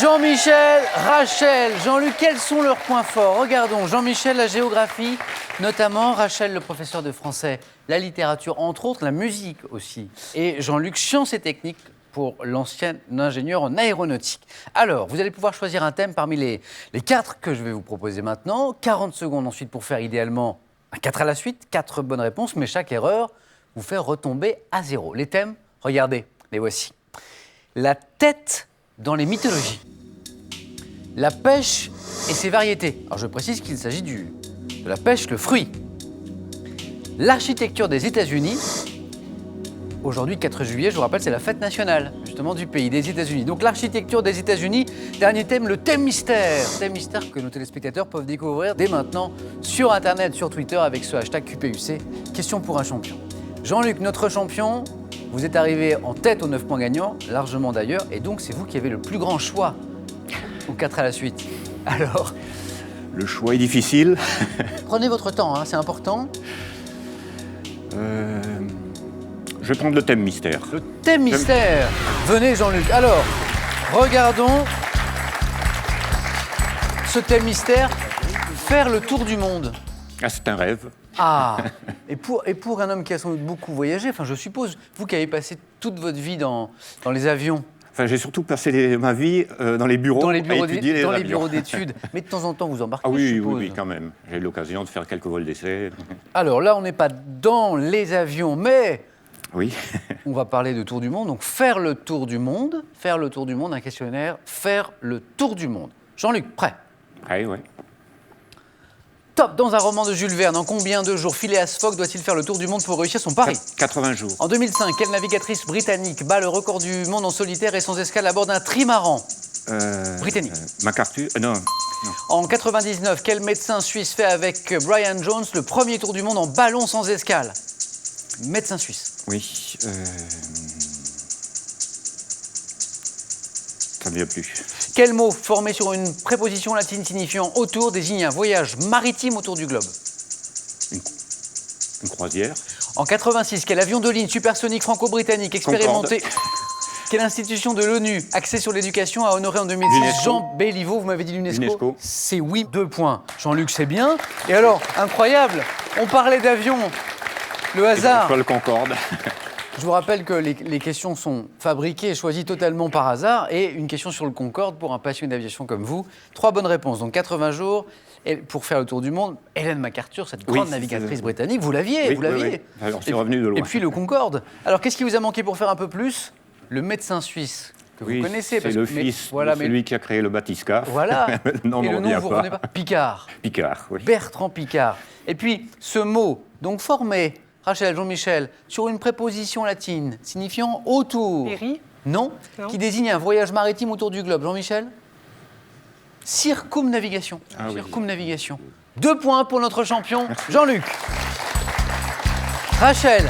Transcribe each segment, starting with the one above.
Jean-Michel, Rachel, Jean-Luc, quels sont leurs points forts? Regardons, Jean-Michel, la géographie, notamment, Rachel, le professeur de français, la littérature, entre autres, la musique aussi. Et Jean-Luc, sciences et techniques pour l'ancien ingénieur en aéronautique. Alors, vous allez pouvoir choisir un thème parmi les 4 que je vais vous proposer maintenant. 40 secondes ensuite pour faire idéalement 4 à la suite, 4 bonnes réponses, mais chaque erreur vous fait retomber à 0. Les thèmes, regardez, les voici. La tête dans les mythologies. La pêche et ses variétés. Alors je précise qu'il s'agit de la pêche, le fruit. L'architecture des États-Unis. Aujourd'hui, 4 juillet, je vous rappelle, c'est la fête nationale, justement, du pays, des États-Unis. Donc l'architecture des États-Unis. Dernier thème, le thème mystère. Thème mystère que nos téléspectateurs peuvent découvrir dès maintenant sur Internet, sur Twitter, avec ce hashtag QPUC. Question pour un champion. Jean-Luc, notre champion, vous êtes arrivé en tête aux 9 points gagnants, largement d'ailleurs, et donc c'est vous qui avez le plus grand choix aux 4 à la suite. Alors, le choix est difficile. Prenez votre temps, hein, c'est important. Je vais prendre le thème mystère. Le thème mystère. Venez Jean-Luc. Alors, regardons ce thème mystère, faire le tour du monde. Ah, c'est un rêve. Ah, et pour un homme qui a sans doute beaucoup voyagé, enfin je suppose, vous qui avez passé toute votre vie dans les avions. Enfin, j'ai surtout passé ma vie dans les bureaux à étudier les avions. Les bureaux d'études. Mais de temps en temps, vous embarquez, oui, je suppose. Oui, quand même. J'ai eu l'occasion de faire quelques vols d'essai. Alors là, on n'est pas dans les avions, mais oui. On va parler de tour du monde. Donc faire le tour du monde, un questionnaire, faire le tour du monde. Jean-Luc, prêt? Prêt, oui. Top, dans un roman de Jules Verne, en combien de jours Phileas Fogg doit-il faire le tour du monde pour réussir son pari? 80 jours. En 2005, quelle navigatrice britannique bat le record du monde en solitaire et sans escale à bord d'un trimaran? Britannique. MacArthur, non. En 99, quel médecin suisse fait avec Brian Jones le premier tour du monde en ballon sans escale? Médecin suisse. Oui. Ça ne vient plus. Quel mot formé sur une préposition latine signifiant autour désigne un voyage maritime autour du globe? Une croisière. En 86, quel avion de ligne supersonique franco-britannique expérimenté? Concorde. Quelle institution de l'ONU axée sur l'éducation a honoré en 2006 l'UNESCO. Jean Béliveau? Vous m'avez dit l'UNESCO. l'UNESCO. C'est oui, 2 points. Jean-Luc, c'est bien. Et alors, incroyable, on parlait d'avion. Le hasard. Le Concorde. Je vous rappelle que les questions sont fabriquées et choisies totalement par hasard. Et une question sur le Concorde pour un passionné d'aviation comme vous. 3 bonnes réponses, donc 80 jours. Et pour faire le tour du monde, Hélène MacArthur, cette grande navigatrice britannique, vous l'aviez, oui, vous l'aviez. Oui. Alors, c'est revenu de loin. Et puis le Concorde. Alors, qu'est-ce qui vous a manqué pour faire un peu plus? Le médecin suisse que vous connaissez. C'est le fils de celui qui a créé le bathyscaphe. Voilà. Non, et le nom, vous ne revenez pas. Picard. Picard, oui. Bertrand Picard. Et puis, ce mot, donc formé, Rachel, Jean-Michel, sur une préposition latine signifiant autour. Péri? Non, qui désigne un voyage maritime autour du globe. Jean-Michel? Circumnavigation. Ah, Circumnavigation. 2 points pour notre champion, Jean-Luc. Rachel.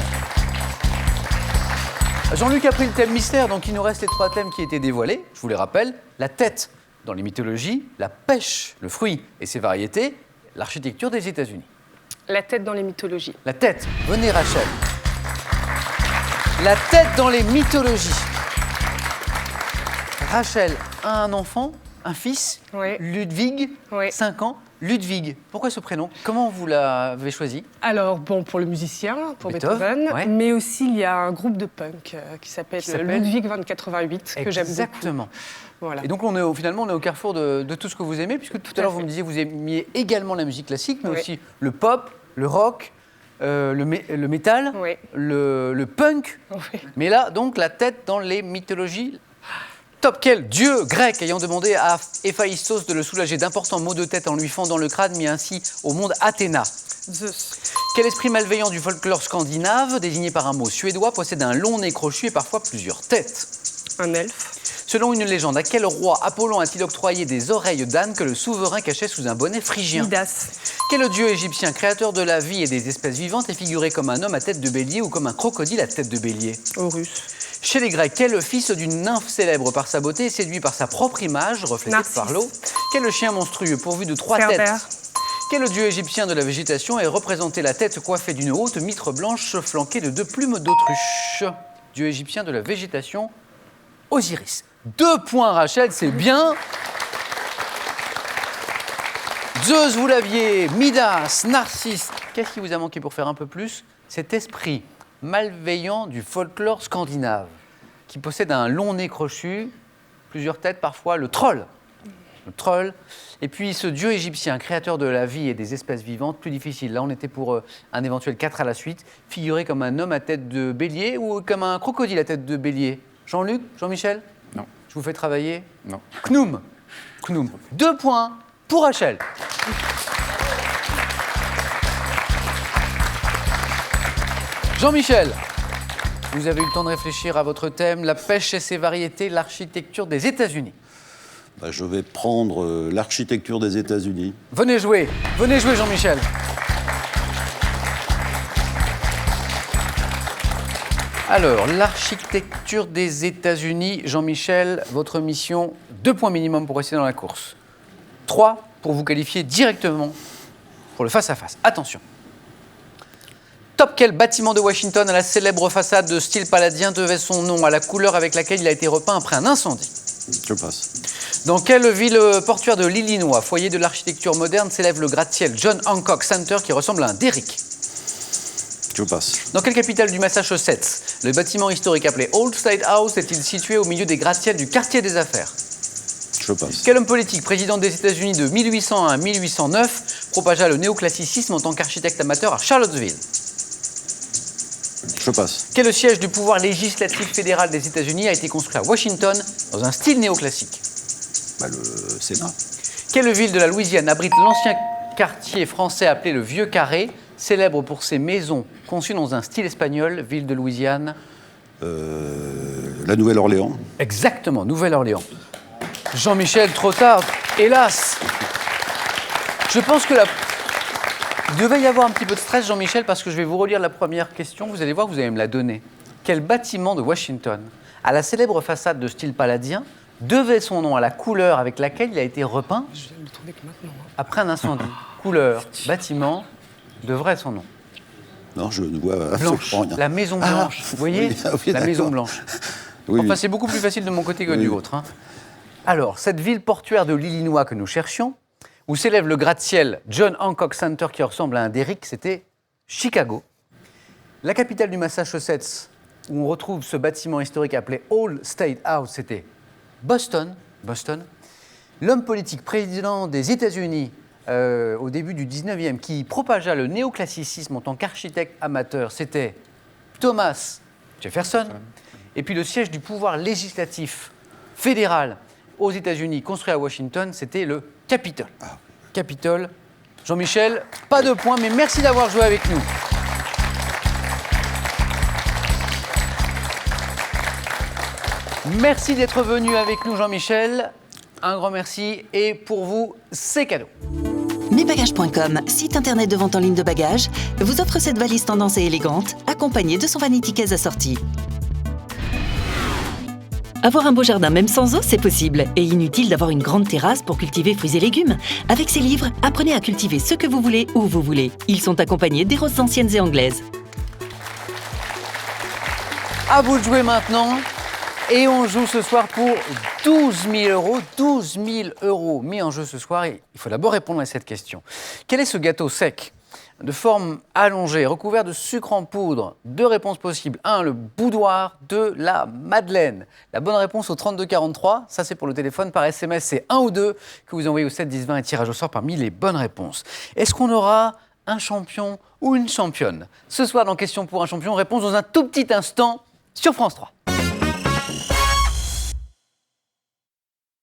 Jean-Luc a pris le thème mystère, donc il nous reste les 3 thèmes qui étaient dévoilés. Je vous les rappelle. La tête dans les mythologies, la pêche, le fruit et ses variétés, l'architecture des États-Unis. La tête dans les mythologies. La tête. Venez, Rachel. La tête dans les mythologies. Rachel a un enfant, un fils, Oui. Ludwig, Oui. 5 ans. Ludwig, pourquoi ce prénom? Comment vous l'avez choisi? Alors, bon, pour le musicien, pour Beethoven, ouais. mais aussi il y a un groupe de punk qui s'appelle Ludwig 2088, que j'aime beaucoup. Exactement. Voilà. Et donc, finalement, on est au carrefour de tout ce que vous aimez, puisque tout à l'heure, vous me disiez que vous aimiez également la musique classique, mais aussi le pop, le rock, le métal, Oui. le punk. Oui. Mais là, donc, la tête dans les mythologies. Top, quel dieu grec ayant demandé à Héphaïstos de le soulager d'importants maux de tête en lui fendant le crâne, mis ainsi au monde Athéna? Zeus. Quel esprit malveillant du folklore scandinave, désigné par un mot suédois, possède un long nez crochu et parfois plusieurs têtes? Un elfe. Selon une légende, à quel roi Apollon a-t-il octroyé des oreilles d'âne que le souverain cachait sous un bonnet phrygien? Midas. Quel dieu égyptien, créateur de la vie et des espèces vivantes, est figuré comme un homme à tête de bélier ou comme un crocodile à tête de bélier? Horus. Chez les Grecs, quel fils d'une nymphe célèbre par sa beauté et séduit par sa propre image, reflétée Narcisse. par l'eau? Quel chien monstrueux pourvu de 3 Cerbère. têtes? Quel dieu égyptien de la végétation est représenté la tête coiffée d'une haute mitre blanche flanquée de 2 plumes d'autruche? Dieu égyptien de la végétation, Osiris. 2 points, Rachel, c'est bien. Zeus, vous l'aviez. Midas, Narcisse. Qu'est-ce qui vous a manqué pour faire un peu plus? Cet esprit malveillant du folklore scandinave, qui possède un long nez crochu, plusieurs têtes parfois, le troll. Le troll. Et puis ce dieu égyptien, créateur de la vie et des espèces vivantes, plus difficile. Là, on était pour un éventuel 4 à la suite, figuré comme un homme à tête de bélier ou comme un crocodile à tête de bélier. Jean-Luc, Jean-Michel? Non. Je vous fais travailler? Non. Knoum. Knoum. 2 points pour Rachel. Jean-Michel, vous avez eu le temps de réfléchir à votre thème, la pêche et ses variétés, l'architecture des États-Unis. Je vais prendre l'architecture des États-Unis. Venez jouer Jean-Michel. Alors, l'architecture des États-Unis, Jean-Michel, votre mission, 2 points minimum pour rester dans la course. 3 pour vous qualifier directement pour le face-à-face. Attention. Top, quel bâtiment de Washington à la célèbre façade de style paladien devait son nom à la couleur avec laquelle il a été repeint après un incendie? Je passe. Dans quelle ville portuaire de l'Illinois, foyer de l'architecture moderne, s'élève le gratte-ciel John Hancock Center qui ressemble à un derrick? Je passe. Dans quelle capitale du Massachusetts, le bâtiment historique appelé Old State House est-il situé au milieu des gratte-ciels du quartier des affaires? Je passe. Quel homme politique, président des États-Unis de 1801 à 1809, propagea le néoclassicisme en tant qu'architecte amateur à Charlottesville? Je passe. Quel siège du pouvoir législatif fédéral des États-Unis a été construit à Washington dans un style néoclassique? Le Sénat. Quelle ville de la Louisiane abrite l'ancien quartier français appelé le Vieux Carré, célèbre pour ses maisons conçues dans un style espagnol, ville de Louisiane? La Nouvelle-Orléans. Exactement, Nouvelle-Orléans. Jean-Michel, trop tard, hélas. Je pense que il devait y avoir un petit peu de stress, Jean-Michel, parce que je vais vous relire la première question. Vous allez voir que vous allez me la donner. Quel bâtiment de Washington, à la célèbre façade de style paladien, devait son nom à la couleur avec laquelle il a été repeint après un incendie? Couleur, bâtiment, devrait son nom. Non, je ne vois Blanche, absolument rien. la Maison Blanche. Vous voyez, oui, la Maison d'accord. Blanche. Oui, Enfin, oui. c'est beaucoup plus facile de mon côté que Oui. du vôtre. Hein. Alors, cette ville portuaire de l'Illinois que nous cherchions, où s'élève le gratte-ciel John Hancock Center qui ressemble à un derrick, c'était Chicago. La capitale du Massachusetts, où on retrouve ce bâtiment historique appelé Old State House, c'était Boston. L'homme politique président des États-Unis au début du 19e qui propagea le néoclassicisme en tant qu'architecte amateur, c'était Thomas Jefferson. Et puis le siège du pouvoir législatif fédéral aux États-Unis, construit à Washington, c'était le Capitole. Capitole. Jean-Michel, pas de points, mais merci d'avoir joué avec nous. Merci d'être venu avec nous, Jean-Michel. Un grand merci. Et pour vous, c'est cadeau. Mesbagages.com, site internet de vente en ligne de bagages, vous offre cette valise tendance et élégante, accompagnée de son vanity case assorti. Avoir un beau jardin même sans eau, c'est possible. Et inutile d'avoir une grande terrasse pour cultiver fruits et légumes. Avec ces livres, apprenez à cultiver ce que vous voulez, où vous voulez. Ils sont accompagnés des roses anciennes et anglaises. À vous de jouer maintenant. Et on joue ce soir pour 12 000 euros. 12 000 euros mis en jeu ce soir. Et il faut d'abord répondre à cette question. Quel est ce gâteau sec de forme allongée, recouvert de sucre en poudre? 2 réponses possibles. 1, le boudoir. 2, la madeleine. La bonne réponse au 3243, ça c'est pour le téléphone. Par SMS, c'est 1 ou 2 que vous envoyez au 7 10 20 et tirage au sort parmi les bonnes réponses. Est-ce qu'on aura un champion ou une championne? Ce soir, dans Question pour un champion, réponse dans un tout petit instant sur France 3.